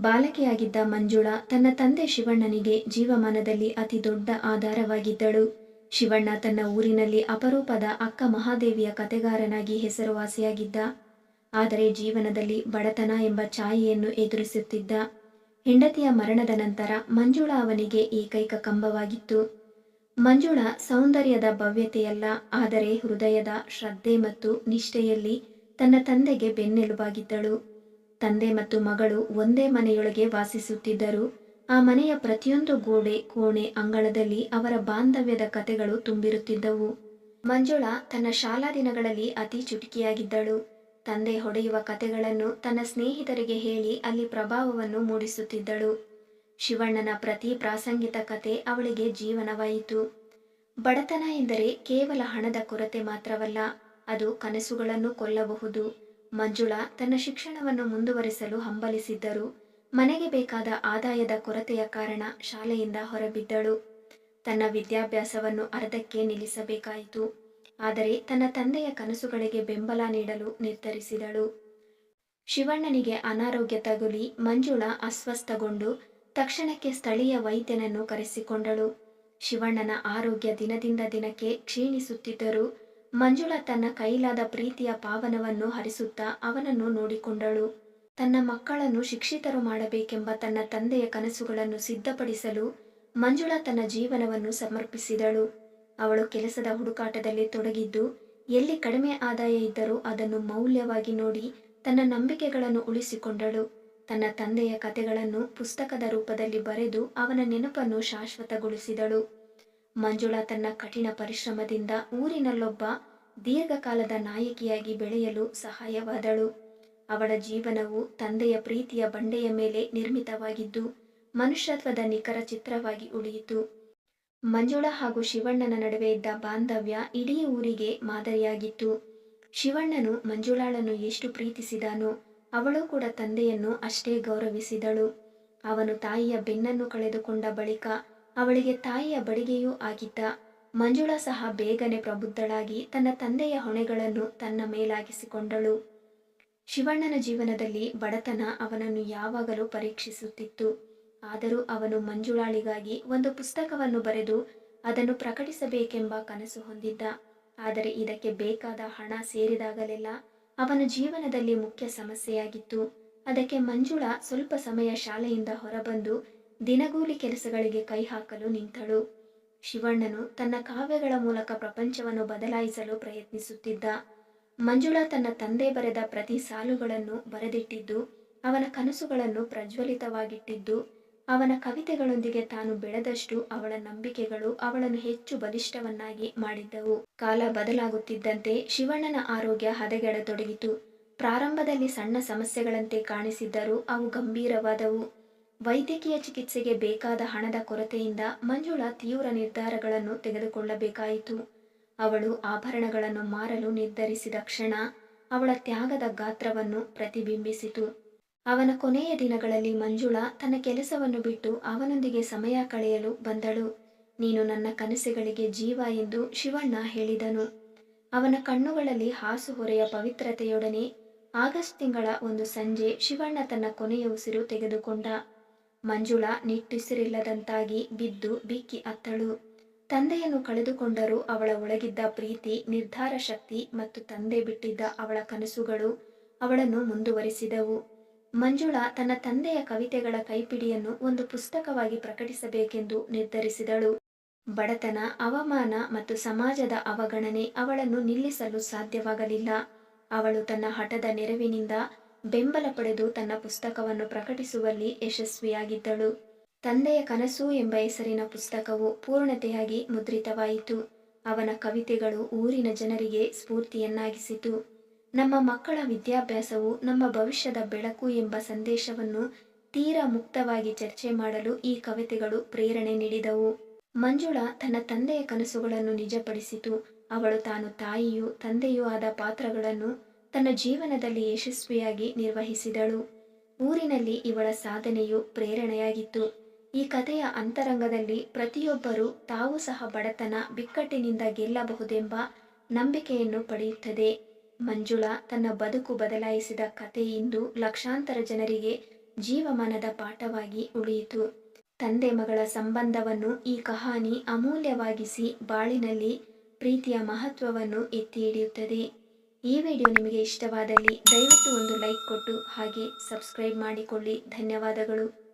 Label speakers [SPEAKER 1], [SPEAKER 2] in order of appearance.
[SPEAKER 1] ಬಾಲಕಿಯಾಗಿದ್ದ ಮಂಜುಳಾ ತನ್ನ ತಂದೆ ಶಿವಣ್ಣನಿಗೆ ಜೀವಮಾನದಲ್ಲಿ ಅತಿ ದೊಡ್ಡ ಆಧಾರವಾಗಿದ್ದಳು. ಶಿವಣ್ಣ ತನ್ನ ಊರಿನಲ್ಲಿ ಅಪರೂಪದ ಅಕ್ಕ ಮಹಾದೇವಿಯ ಕತೆಗಾರನಾಗಿ ಹೆಸರುವಾಸಿಯಾಗಿದ್ದ. ಆದರೆ ಜೀವನದಲ್ಲಿ ಬಡತನ ಎಂಬ ಛಾಯೆಯನ್ನು ಎದುರಿಸುತ್ತಿದ್ದ. ಹೆಂಡತಿಯ ಮರಣದ ನಂತರ ಮಂಜುಳಾ ಅವನಿಗೆ ಏಕೈಕ ಕಂಬವಾಗಿತ್ತು. ಮಂಜುಳಾ ಸೌಂದರ್ಯದ ಭವ್ಯತೆಯಲ್ಲ, ಆದರೆ ಹೃದಯದ ಶ್ರದ್ಧೆ ಮತ್ತು ನಿಷ್ಠೆಯಲ್ಲಿ ತನ್ನ ತಂದೆಗೆ ಬೆನ್ನೆಲುಬಾಗಿದ್ದಳು. ತಂದೆ ಮತ್ತು ಮಗಳು ಒಂದೇ ಮನೆಯೊಳಗೆ ವಾಸಿಸುತ್ತಿದ್ದರು. ಆ ಮನೆಯ ಪ್ರತಿಯೊಂದು ಗೋಡೆ, ಕೋಣೆ, ಅಂಗಳದಲ್ಲಿ ಅವರ ಬಾಂಧವ್ಯದ ಕತೆಗಳು ತುಂಬಿರುತ್ತಿದ್ದವು. ಮಂಜುಳಾ ತನ್ನ ಶಾಲಾ ದಿನಗಳಲ್ಲಿ ಅತಿ ಚುಟುಕಿಯಾಗಿದ್ದಳು. ತಂದೆ ಹೊಡೆಯುವ ಕತೆಗಳನ್ನು ತನ್ನ ಸ್ನೇಹಿತರಿಗೆ ಹೇಳಿ ಅಲ್ಲಿ ಪ್ರಭಾವವನ್ನು ಮೂಡಿಸುತ್ತಿದ್ದಳು. ಶಿವಣ್ಣನ ಪ್ರತಿ ಪ್ರಾಸಂಗಿಕ ಕತೆ ಅವಳಿಗೆ ಜೀವನವಾಯಿತು. ಬಡತನ ಎಂದರೆ ಕೇವಲ ಹಣದ ಕೊರತೆ ಮಾತ್ರವಲ್ಲ, ಅದು ಕನಸುಗಳನ್ನು ಕೊಲ್ಲಬಹುದು. ಮಂಜುಳಾ ತನ್ನ ಶಿಕ್ಷಣವನ್ನು ಮುಂದುವರಿಸಲು ಹಂಬಲಿಸಿದ್ದರೂ ಮನೆಗೆ ಬೇಕಾದ ಆದಾಯದ ಕೊರತೆಯ ಕಾರಣ ಶಾಲೆಯಿಂದ ಹೊರಬಿದ್ದಳು. ತನ್ನ ವಿದ್ಯಾಭ್ಯಾಸವನ್ನು ಅರ್ಧಕ್ಕೆ ನಿಲ್ಲಿಸಬೇಕಾಯಿತು. ಆದರೆ ತನ್ನ ತಂದೆಯ ಕನಸುಗಳಿಗೆ ಬೆಂಬಲ ನೀಡಲು ನಿರ್ಧರಿಸಿದಳು. ಶಿವಣ್ಣನಿಗೆ ಅನಾರೋಗ್ಯ ತಗುಲಿ ಮಂಜುಳಾ ಅಸ್ವಸ್ಥಗೊಂಡು ತಕ್ಷಣಕ್ಕೆ ಸ್ಥಳೀಯ ವೈದ್ಯನನ್ನು ಕರೆಸಿಕೊಂಡಳು. ಶಿವಣ್ಣನ ಆರೋಗ್ಯ ದಿನದಿಂದ ದಿನಕ್ಕೆ ಕ್ಷೀಣಿಸುತ್ತಿದ್ದರೂ ಮಂಜುಳಾ ತನ್ನ ಕೈಲಾದ ಪ್ರೀತಿಯ ಪಾವನವನ್ನು ಹರಿಸುತ್ತಾ ಅವನನ್ನು ನೋಡಿಕೊಂಡಳು. ತನ್ನ ಮಕ್ಕಳನ್ನು ಶಿಕ್ಷಿತರು ಮಾಡಬೇಕೆಂಬ ತನ್ನ ತಂದೆಯ ಕನಸುಗಳನ್ನು ಸಿದ್ಧಪಡಿಸಲು ಮಂಜುಳಾ ತನ್ನ ಜೀವನವನ್ನು ಸಮರ್ಪಿಸಿದಳು. ಅವಳು ಕೆಲಸದ ಹುಡುಕಾಟದಲ್ಲಿ ತೊಡಗಿದ್ದು, ಎಲ್ಲಿ ಕಡಿಮೆ ಆದಾಯ ಇದ್ದರೂ ಅದನ್ನು ಮೌಲ್ಯವಾಗಿ ನೋಡಿ ತನ್ನ ನಂಬಿಕೆಗಳನ್ನು ಉಳಿಸಿಕೊಂಡಳು. ತನ್ನ ತಂದೆಯ ಕತೆಗಳನ್ನು ಪುಸ್ತಕದ ರೂಪದಲ್ಲಿ ಬರೆದು ಅವನ ನೆನಪನ್ನು ಶಾಶ್ವತಗೊಳಿಸಿದಳು. ಮಂಜುಳಾ ತನ್ನ ಕಠಿಣ ಪರಿಶ್ರಮದಿಂದ ಊರಿನಲ್ಲೊಬ್ಬ ದೀರ್ಘಕಾಲದ ನಾಯಕಿಯಾಗಿ ಬೆಳೆಯಲು ಸಹಾಯವಾದಳು. ಅವಳ ಜೀವನವು ತಂದೆಯ ಪ್ರೀತಿಯ ಬಂಡೆಯ ಮೇಲೆ ನಿರ್ಮಿತವಾಗಿದ್ದು, ಮನುಷ್ಯತ್ವದ ನಿಖರ ಚಿತ್ರವಾಗಿ ಉಳಿಯಿತು. ಮಂಜುಳಾ ಹಾಗೂ ಶಿವಣ್ಣನ ನಡುವೆ ಇದ್ದ ಬಾಂಧವ್ಯ ಇಡೀ ಊರಿಗೆ ಮಾದರಿಯಾಗಿತ್ತು. ಶಿವಣ್ಣನು ಮಂಜುಳಾಳನ್ನು ಎಷ್ಟು ಪ್ರೀತಿಸಿದಾನೋ ಅವಳು ಕೂಡ ತಂದೆಯನ್ನು ಅಷ್ಟೇ ಗೌರವಿಸಿದಳು. ಅವನು ತಾಯಿಯ ಬೆನ್ನನ್ನು ಕಳೆದುಕೊಂಡ ಬಳಿಕ ಅವಳಿಗೆ ತಾಯಿಯ ಬಡಿಗೆಯೂ ಆಗಿದ್ದ. ಮಂಜುಳಾ ಸಹ ಬೇಗನೆ ಪ್ರಬುದ್ಧಳಾಗಿ ತನ್ನ ತಂದೆಯ ಹೊಣೆಗಳನ್ನು ತನ್ನ ಮೇಲಾಗಿಸಿಕೊಂಡಳು. ಶಿವಣ್ಣನ ಜೀವನದಲ್ಲಿ ಬಡತನ ಅವನನ್ನು ಯಾವಾಗಲೂ ಪರೀಕ್ಷಿಸುತ್ತಿತ್ತು. ಆದರೂ ಅವನು ಮಂಜುಳಾಳಿಗಾಗಿ ಒಂದು ಪುಸ್ತಕವನ್ನು ಬರೆದು ಅದನ್ನು ಪ್ರಕಟಿಸಬೇಕೆಂಬ ಕನಸು ಹೊಂದಿದ್ದ. ಆದರೆ ಇದಕ್ಕೆ ಬೇಕಾದ ಹಣ ಸೇರಿದಾಗಲೆಲ್ಲ ಅವನ ಜೀವನದಲ್ಲಿ ಮುಖ್ಯ ಸಮಸ್ಯೆಯಾಗಿತ್ತು. ಅದಕ್ಕೆ ಮಂಜುಳಾ ಸ್ವಲ್ಪ ಸಮಯ ಶಾಲೆಯಿಂದ ಹೊರಬಂದು ದಿನಗೂಲಿ ಕೆಲಸಗಳಿಗೆ ಕೈ ಹಾಕಲು ನಿಂತಳು. ಶಿವಣ್ಣನು ತನ್ನ ಕಾವ್ಯಗಳ ಮೂಲಕ ಪ್ರಪಂಚವನ್ನು ಬದಲಾಯಿಸಲು ಪ್ರಯತ್ನಿಸುತ್ತಿದ್ದ. ಮಂಜುಳಾ ತನ್ನ ತಂದೆ ಬರೆದ ಪ್ರತಿ ಸಾಲುಗಳನ್ನು ಬರೆದಿಟ್ಟಿದ್ದು, ಅವನ ಕನಸುಗಳನ್ನು ಪ್ರಜ್ವಲಿತವಾಗಿಟ್ಟಿದ್ದು, ಅವನ ಕವಿತೆಗಳೊಂದಿಗೆ ತಾನು ಬೆಳೆದಷ್ಟು ಅವಳ ನಂಬಿಕೆಗಳು ಅವಳನ್ನು ಹೆಚ್ಚು ಬಲಿಷ್ಠವನ್ನಾಗಿ ಮಾಡಿದ್ದವು. ಕಾಲ ಬದಲಾಗುತ್ತಿದ್ದಂತೆ ಶಿವಣ್ಣನ ಆರೋಗ್ಯ ಹದಗೆಡತೊಡಗಿತು. ಪ್ರಾರಂಭದಲ್ಲಿ ಸಣ್ಣ ಸಮಸ್ಯೆಗಳಂತೆ ಕಾಣಿಸಿದ್ದರೂ ಅವು ಗಂಭೀರವಾದವು. ವೈದ್ಯಕೀಯ ಚಿಕಿತ್ಸೆಗೆ ಬೇಕಾದ ಹಣದ ಕೊರತೆಯಿಂದ ಮಂಜುಳಾ ತೀವ್ರ ನಿರ್ಧಾರಗಳನ್ನು ತೆಗೆದುಕೊಳ್ಳಬೇಕಾಯಿತು. ಅವಳು ಆಭರಣಗಳನ್ನು ಮಾರಲು ನಿರ್ಧರಿಸಿದ ಕ್ಷಣ ಅವಳ ತ್ಯಾಗದ ಗಾತ್ರವನ್ನು ಪ್ರತಿಬಿಂಬಿಸಿತು. ಅವನ ಕೊನೆಯ ದಿನಗಳಲ್ಲಿ ಮಂಜುಳಾ ತನ್ನ ಕೆಲಸವನ್ನು ಬಿಟ್ಟು ಅವನೊಂದಿಗೆ ಸಮಯ ಕಳೆಯಲು ಬಂದಳು. ನೀನು ನನ್ನ ಕನಸುಗಳಿಗೆ ಜೀವ ಎಂದು ಶಿವಣ್ಣ ಹೇಳಿದನು. ಅವನ ಕಣ್ಣುಗಳಲ್ಲಿ ಹಾಸುಹೊರೆಯ ಪವಿತ್ರತೆಯೊಡನೆ ಆಗಸ್ಟ್ ತಿಂಗಳ ಒಂದು ಸಂಜೆ ಶಿವಣ್ಣ ತನ್ನ ಕೊನೆಯ ಉಸಿರು ತೆಗೆದುಕೊಂಡ. ಮಂಜುಳಾ ನಿಟ್ಟುಸಿರಿಲ್ಲದಂತಾಗಿ ಬಿದ್ದು ಬಿಕ್ಕಿ ಅತ್ತಳು. ತಂದೆಯನ್ನು ಕಳೆದುಕೊಂಡರೂ ಅವಳ ಒಳಗಿದ್ದ ಪ್ರೀತಿ, ನಿರ್ಧಾರ ಶಕ್ತಿ ಮತ್ತು ತಂದೆ ಬಿಟ್ಟಿದ್ದ ಅವಳ ಕನಸುಗಳು ಅವಳನ್ನು ಮುಂದುವರಿಸಿದವು. ಮಂಜುಳಾ ತನ್ನ ತಂದೆಯ ಕವಿತೆಗಳ ಕೈಪಿಡಿಯನ್ನು ಒಂದು ಪುಸ್ತಕವಾಗಿ ಪ್ರಕಟಿಸಬೇಕೆಂದು ನಿರ್ಧರಿಸಿದಳು. ಬಡತನ, ಅವಮಾನ ಮತ್ತು ಸಮಾಜದ ಅವಗಣನೆ ಅವಳನ್ನು ನಿಲ್ಲಿಸಲು ಸಾಧ್ಯವಾಗಲಿಲ್ಲ. ಅವಳು ತನ್ನ ಹಠದ ನೆರವಿನಿಂದ ಬೆಂಬಲ ಪಡೆದು ತನ್ನ ಪುಸ್ತಕವನ್ನು ಪ್ರಕಟಿಸುವಲ್ಲಿ ಯಶಸ್ವಿಯಾಗಿದ್ದಳು. ತಂದೆಯ ಕನಸು ಎಂಬ ಹೆಸರಿನ ಪುಸ್ತಕವು ಪೂರ್ಣತೆಯಾಗಿ ಮುದ್ರಿತವಾಯಿತು. ಅವನ ಕವಿತೆಗಳು ಊರಿನ ಜನರಿಗೆ ಸ್ಫೂರ್ತಿಯನ್ನಾಗಿಸಿತು. ನಮ್ಮ ಮಕ್ಕಳ ವಿದ್ಯಾಭ್ಯಾಸವು ನಮ್ಮ ಭವಿಷ್ಯದ ಬೆಳಕು ಎಂಬ ಸಂದೇಶವನ್ನು ತೀರಾ ಮುಕ್ತವಾಗಿ ಚರ್ಚೆ ಮಾಡಲು ಈ ಕವಿತೆಗಳು ಪ್ರೇರಣೆ ನೀಡಿದವು. ಮಂಜುಳಾ ತನ್ನ ತಂದೆಯ ಕನಸುಗಳನ್ನು ನಿಜಪಡಿಸಿತು. ಅವಳು ತಾನು ತಾಯಿಯೂ ತಂದೆಯೂ ಆದ ಪಾತ್ರಗಳನ್ನು ತನ್ನ ಜೀವನದಲ್ಲಿ ಯಶಸ್ವಿಯಾಗಿ ನಿರ್ವಹಿಸಿದಳು. ಊರಿನಲ್ಲಿ ಇವಳ ಸಾಧನೆಯು ಪ್ರೇರಣೆಯಾಗಿತ್ತು. ಈ ಕಥೆಯ ಅಂತರಂಗದಲ್ಲಿ ಪ್ರತಿಯೊಬ್ಬರೂ ತಾವೂ ಸಹ ಬಡತನ, ಬಿಕ್ಕಟ್ಟಿನಿಂದ ಗೆಲ್ಲಬಹುದೆಂಬ ನಂಬಿಕೆಯನ್ನು ಪಡೆಯುತ್ತದೆ. ಮಂಜುಳಾ ತನ್ನ ಬದುಕು ಬದಲಾಯಿಸಿದ ಕಥೆ ಇಂದು ಲಕ್ಷಾಂತರ ಜನರಿಗೆ ಜೀವಮಾನದ ಪಾಠವಾಗಿ ಉಳಿಯಿತು. ತಂದೆ ಮಗಳ ಸಂಬಂಧವನ್ನು ಈ ಕಹಾನಿ ಅಮೂಲ್ಯವಾಗಿಸಿ ಬಾಳಿನಲ್ಲಿ ಪ್ರೀತಿಯ ಮಹತ್ವವನ್ನು ಎತ್ತಿ ಹಿಡಿಯುತ್ತದೆ. ಈ ವಿಡಿಯೋ ನಿಮಗೆ ಇಷ್ಟವಾದಲ್ಲಿ ದಯವಿಟ್ಟು ಒಂದು ಲೈಕ್ ಕೊಟ್ಟು ಹಾಗೆ ಸಬ್ಸ್ಕ್ರೈಬ್ ಮಾಡಿಕೊಳ್ಳಿ. ಧನ್ಯವಾದಗಳು.